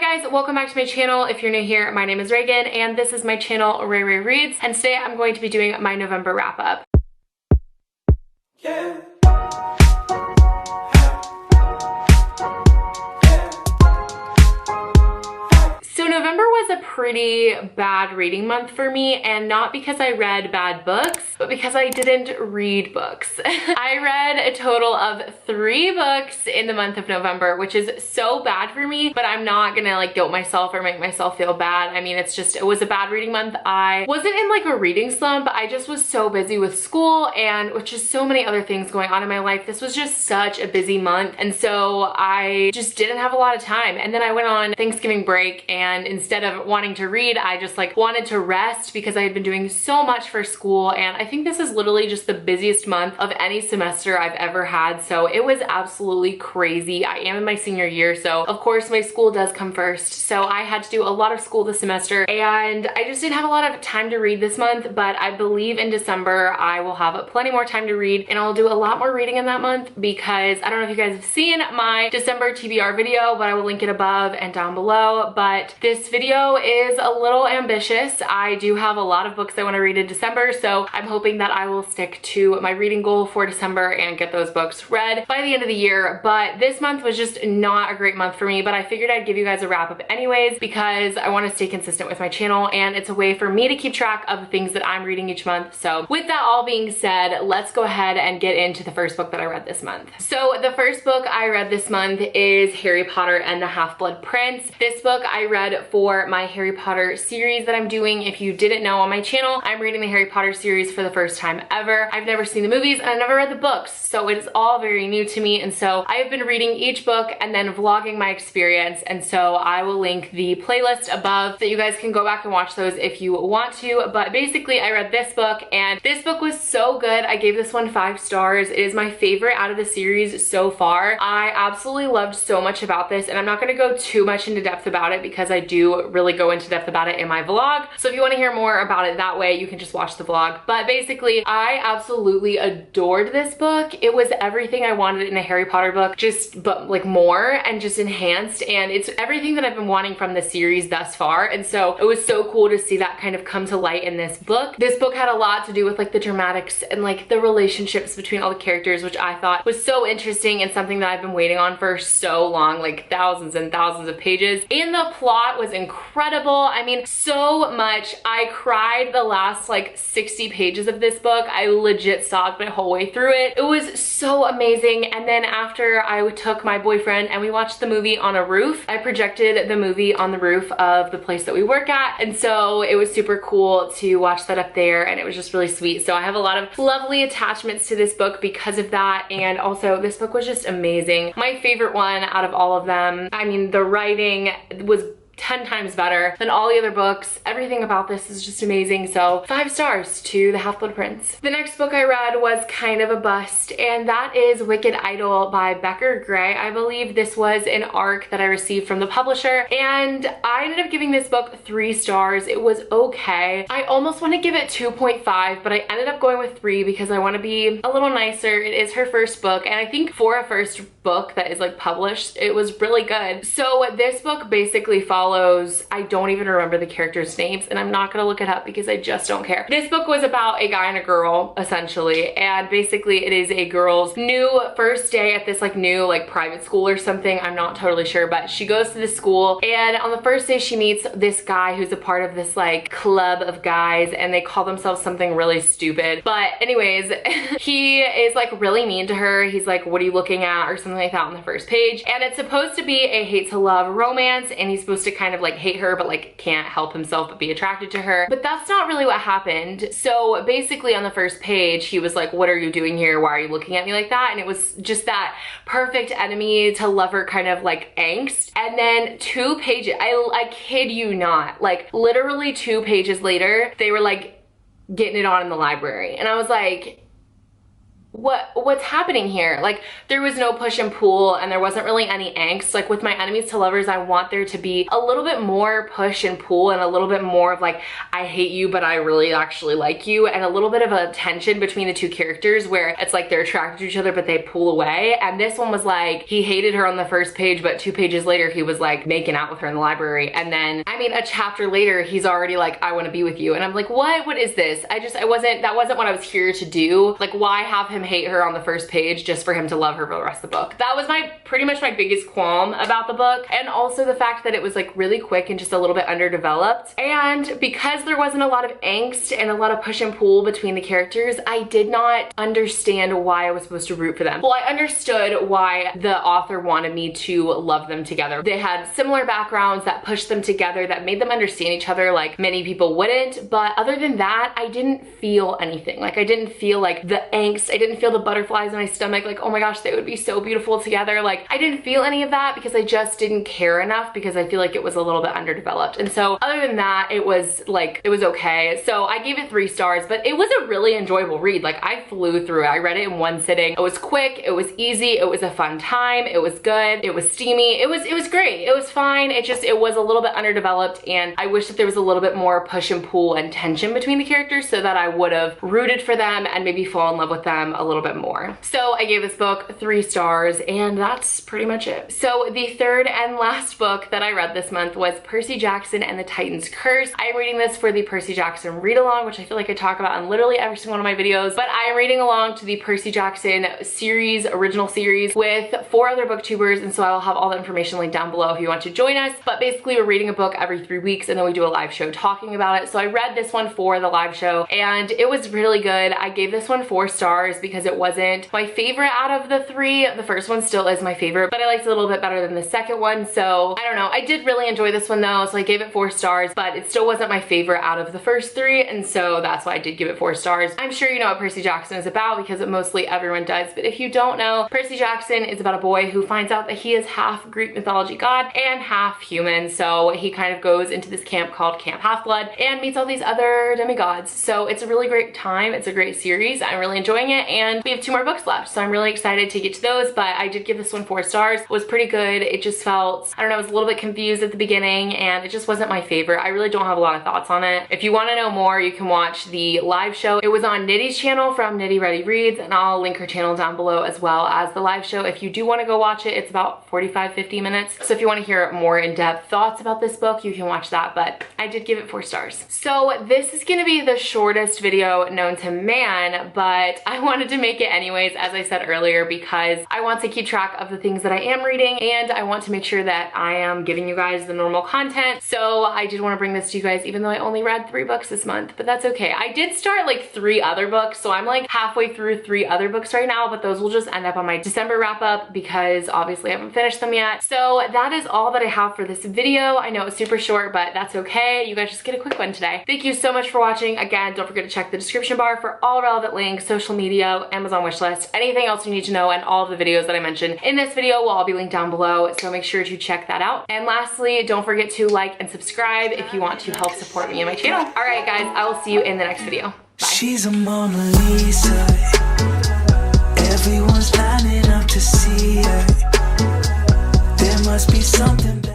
Hey guys, welcome back to my channel. If you're new here, my name is Reagan and this is my channel Ray Ray Reads, and today I'm going to be doing my November wrap up. Yeah. So November was a pretty bad reading month for me, and not because I read bad books, but because I didn't read books. I read a total of 3 books in the month of November, which is so bad for me, but I'm not gonna like guilt myself or make myself feel bad. I mean, it was a bad reading month. I wasn't in like a reading slump. I just was so busy with school and with just so many other things going on in my life. This was just such a busy month, and so I just didn't have a lot of time. And then I went on Thanksgiving break, and instead of wanting to read, I just like wanted to rest because I had been doing so much for school. And I think this is literally just the busiest month of any semester I've ever had. So it was absolutely crazy. I am in my senior year, so of course my school does come first. So I had to do a lot of school this semester, and I just didn't have a lot of time to read this month, but I believe in December I will have plenty more time to read, and I'll do a lot more reading in that month because I don't know if you guys have seen my December TBR video, but I will link it above and down below. But this video is a little ambitious. I do have a lot of books I want to read in December, so I'm hoping that I will stick to my reading goal for December and get those books read by the end of the year. But this month was just not a great month for me, but I figured I'd give you guys a wrap up anyways because I want to stay consistent with my channel, and it's a way for me to keep track of the things that I'm reading each month. So with that all being said, let's go ahead and get into the first book that I read this month. So the first book I read this month is Harry Potter and the Half-Blood Prince. This book I read for my Harry Potter series that I'm doing. If you didn't know, on my channel, I'm reading the Harry Potter series for the first time ever. I've never seen the movies and I've never read the books, so it is all very new to me. And so I have been reading each book and then vlogging my experience. And so I will link the playlist above so that you guys can go back and watch those if you want to. But basically I read this book, and this book was so good. I gave this one 5 stars. It is my favorite out of the series so far. I absolutely loved so much about this, and I'm not going to go too much into depth about it because I do really go into depth about it in my vlog. So if you want to hear more about it that way, you can just watch the vlog. But basically I absolutely adored this book. It was everything I wanted in a Harry Potter book, but like more and just enhanced, and it's everything that I've been wanting from the series thus far. And so it was so cool to see that kind of come to light in this book. This book had a lot to do with like the dramatics and like the relationships between all the characters, which I thought was so interesting and something that I've been waiting on for so long, like thousands and thousands of pages. And the plot was incredible. I mean, so much. I cried the last like 60 pages of this book. I legit sobbed my whole way through it. It was so amazing. And then after I took my boyfriend and we watched the movie on a roof, I projected the movie on the roof of the place that we work at. And so it was super cool to watch that up there, and it was just really sweet. So I have a lot of lovely attachments to this book because of that. And also this book was just amazing. My favorite one out of all of them. I mean, the writing was 10 times better than all the other books. Everything about this is just amazing. So 5 stars to the Half-Blood Prince. The next book I read was kind of a bust, and that is Wicked Idol by Becker Gray. I believe this was an ARC that I received from the publisher, and I ended up giving this book 3 stars. It was okay. I almost want to give it 2.5, but I ended up going with 3 because I want to be a little nicer. It is her first book, and I think for a first book that is like published, it was really good. So this book basically follows, I don't even remember the characters' names, and I'm not gonna look it up because I just don't care. This book was about a guy and a girl essentially, and basically it is a girl's new first day at this like new like private school or something. I'm not totally sure, but she goes to this school, and on the first day she meets this guy who's a part of this like club of guys, and they call themselves something really stupid. But anyways, he is like really mean to her. He's like, "What are you looking at?" or something like that on the first page. And it's supposed to be a hate to love romance, and he's supposed to kind of like hate her but like can't help himself but be attracted to her. But that's not really what happened. So basically on the first page he was like, "What are you doing here? Why are you looking at me like that?" And it was just that perfect enemy to lover kind of like angst. And then 2 pages, I kid you not, like literally 2 pages later they were like getting it on in the library, and I was like, what's happening here? Like, there was no push and pull, and there wasn't really any angst. Like, with my enemies to lovers, I want there to be a little bit more push and pull, and a little bit more of like, I hate you, but I really actually like you, and a little bit of a tension between the two characters where it's like they're attracted to each other, but they pull away. And this one was like, he hated her on the first page, but 2 pages later, he was like making out with her in the library. And then, I mean, a chapter later, he's already like, I want to be with you. And I'm like, what is this? That wasn't what I was here to do. Like, why have him hate her on the first page just for him to love her for the rest of the book? That was pretty much my biggest qualm about the book. And also the fact that it was like really quick and just a little bit underdeveloped. And because there wasn't a lot of angst and a lot of push and pull between the characters, I did not understand why I was supposed to root for them. Well, I understood why the author wanted me to love them together. They had similar backgrounds that pushed them together, that made them understand each other like many people wouldn't. But other than that, I didn't feel anything. Like, I didn't feel like the angst. I didn't feel the butterflies in my stomach, like, oh my gosh, they would be so beautiful together. Like, I didn't feel any of that because I just didn't care enough, because I feel like it was a little bit underdeveloped. And so other than that, it was okay. So I gave it 3 stars, but it was a really enjoyable read. Like, I flew through it. I read it in one sitting. It was quick, it was easy, it was a fun time, it was good, it was steamy, it was great, it was fine. It was a little bit underdeveloped, and I wish that there was a little bit more push and pull and tension between the characters so that I would have rooted for them and maybe fall in love with them a little bit more. So I gave this book 3 stars, and that's pretty much it. So the third and last book that I read this month was Percy Jackson and the Titan's Curse. I'm reading this for the Percy Jackson read along, which I feel like I talk about in literally every single one of my videos, but I'm reading along to the Percy Jackson series, original series, with 4 other booktubers, and so I will have all the information linked down below if you want to join us. But basically, we're reading a book every 3 weeks, and then we do a live show talking about it. So I read this one for the live show, and it was really good. I gave this one 4 stars because it wasn't my favorite out of the 3. The first one still is my favorite, but I liked it a little bit better than the second one. So I don't know. I did really enjoy this one though, so I gave it 4 stars, but it still wasn't my favorite out of the first 3, and so that's why I did give it 4 stars. I'm sure you know what Percy Jackson is about because mostly everyone does, but if you don't know, Percy Jackson is about a boy who finds out that he is half Greek mythology god and half human. So he kind of goes into this camp called Camp Half-Blood and meets all these other demigods. So it's a really great time. It's a great series. I'm really enjoying it, and we have 2 more books left, so I'm really excited to get to those. But I did give this one 4 stars. It was pretty good. It just felt, I don't know, I was a little bit confused at the beginning, and it just wasn't my favorite. I really don't have a lot of thoughts on it. If you want to know more, you can watch the live show. It was on Nitty's channel from Nitty Ready Reads, and I'll link her channel down below as well as the live show. If you do want to go watch it, it's about 45-50 minutes. So if you want to hear more in-depth thoughts about this book, you can watch that, but I did give it 4 stars. So this is going to be the shortest video known to man, but I wanted to make it anyways, as I said earlier, because I want to keep track of the things that I am reading, and I want to make sure that I am giving you guys the normal content. So I did want to bring this to you guys, even though I only read 3 books this month, but that's okay. I did start like 3 other books, so I'm like halfway through 3 other books right now, but those will just end up on my December wrap up because obviously I haven't finished them yet. So that is all that I have for this video. I know it's super short, but that's okay. You guys just get a quick one today. Thank you so much for watching. Again, don't forget to check the description bar for all relevant links, social media, Amazon wishlist, anything else you need to know, and all of the videos that I mentioned in this video will all be linked down below, so make sure to check that out. And lastly, don't forget to like and subscribe if you want to help support me and my channel. All right, guys, I will see you in the next video. Bye. She's a Mona Lisa. Everyone's lining up to see her. There must be something